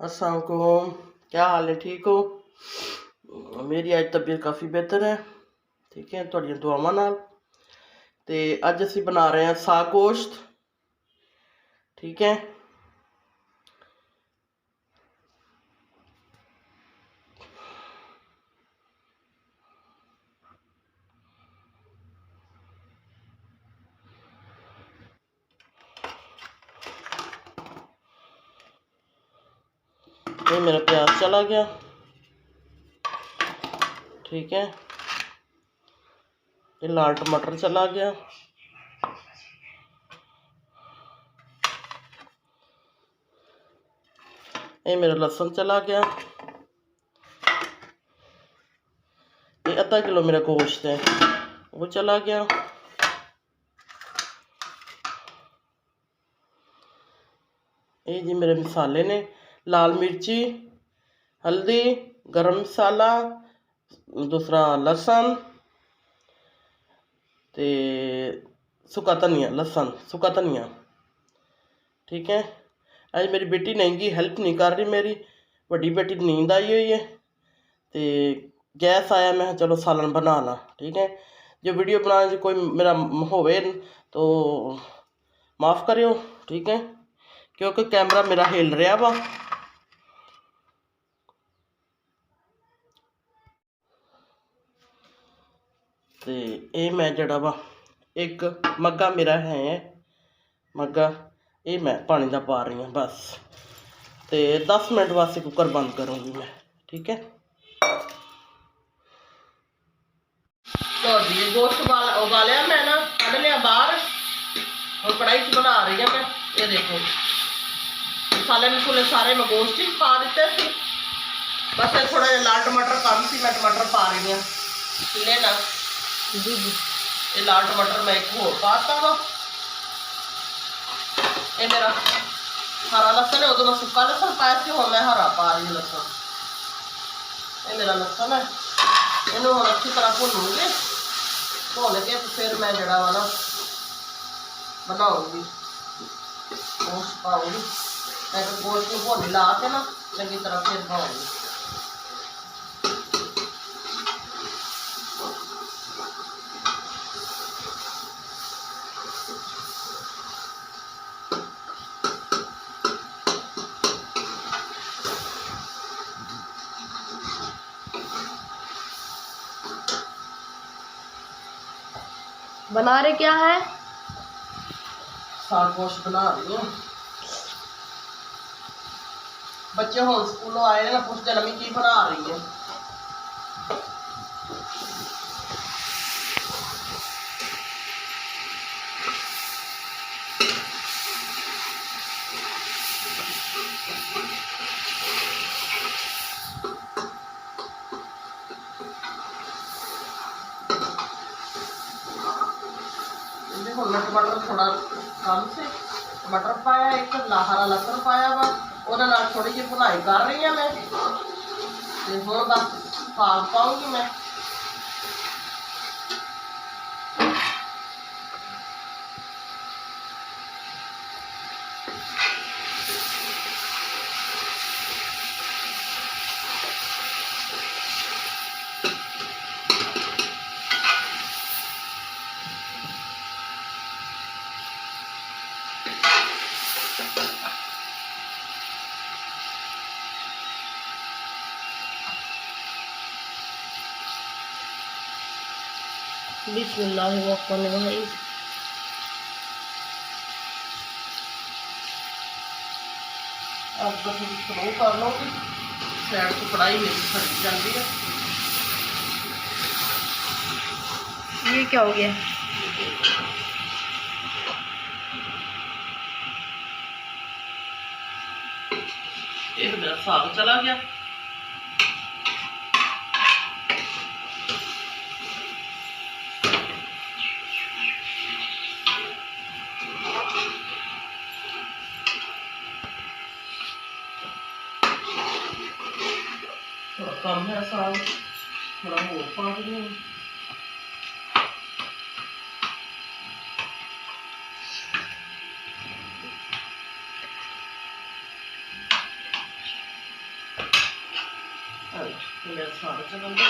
अस्सलाम वालेकुम। क्या हाल है, ठीक हो? मेरी आज तबीयत काफ़ी बेहतर है। ठीक है, थोड़ियां दुआवां नाल। ते अज असी बना रहे हैं साग गोश्त। ठीक है, ये मेरा प्याज चला गया। ठीक है, ये लाल टमाटर चला गया। ये मेरा लहसुन चला गया। ये आधा किलो मेरा गोश्त है, वो चला गया। ये जी मेरे मसाले ने, लाल मिर्ची, हल्दी, गरम मसाला, दूसरा लहसुन ते सुक्का धनिया, लहसुन सुक्का धनिया। ठीक है, अज मेरी बेटी नहीं गई, हेल्प नहीं कर रही मेरी। बड़ी बेटी नींद आई हुई है तो गैस आया, मैं चलो सालन बना ला। ठीक है, जो वीडियो बनाने कोई मेरा होवे तो माफ़ करियो। ठीक है, क्योंकि कैमरा मेरा हिल रहा वा। तो ये मैं जड़ा वा एक मग्गा मेरा है, मग्गा ये मैं पानी का पा रही हूँ बस। तो 10 मिनट वास्ते कुकर बंद करूँगी मैं। ठीक है, तो जी गोश्त उबालिया मैं ना, कढ़ लिया बाहर। और कढ़ाई च बना रही है मैं। ये देखो मसाले मसूले सारे मैं गोश्त ही पा दिते थे। बस थोड़ा जिहा लाल टमाटर कम सी, मैं टमाटर पा रही हूँ किले ना जी। ये लाल टमाटर मैं एक होर पाता वा। ये मेरा हरा लहसुन है, उदों मैं सुक्का लहसुन पाया सी, हुण मैं हरा पा रही हूँ लहसुन। ये मेरा लहसुन है, इनू हुण अच्छी तरह भुनूंगी। भुन के फिर मैं जड़ा वा ना बनाऊंगी, गोश्त पाऊंगी। मैं तो गोश्त को भुन ला के ना चंगी तरह फिर बनाऊंगी। बना रहे क्या है? साग गोश्त बना रही हूँ। बच्चे हुण स्कूलों आए ना, पुछते नमी की बना रही है। हुण मैं टमाटर थोड़ा कम से टमाटर पाया, एक हरा लहसुन पाया वा, ਉਹਦੇ ਨਾਲ थोड़ी जी भुनाई कर रही है मैं। ਤੇ ਹੁਣ बस साग पाऊंगी मैं। बिस्मिल्लाहिर्रहमानिर्रहीम। अब बस स्लो कर लो, साइड तो कढ़ाई मेरी फट जाती है। ये क्या हो गया? एक मेरा साग चला गया। थोड़ा कम है साग, थोड़ा और पा दूँ। मेरा सारा चलन का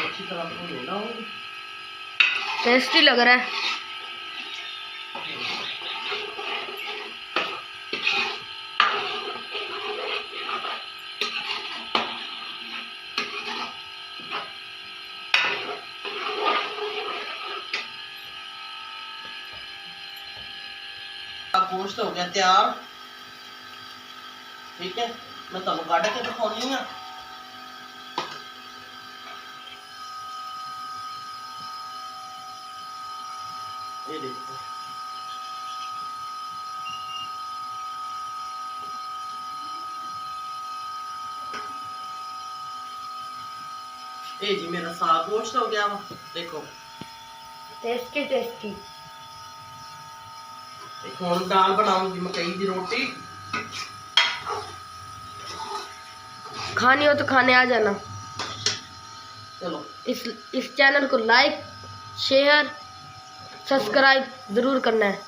अच्छी तरह भून लेना होगा। टेस्टी लग रहा है। गोश्त हो गया तैयार। ठीक है, मैं तुम कट के दिखानी हाँ। ये देखो, ये जी मेरा साग गोश्त हो गया वा। देखो टेस्टी टेस्टी। हुण दाल बनाऊंगी मकई की रोटी। खानी हो तो खाने आ जाना। चलो इस चैनल को लाइक शेयर सब्सक्राइब जरूर करना है।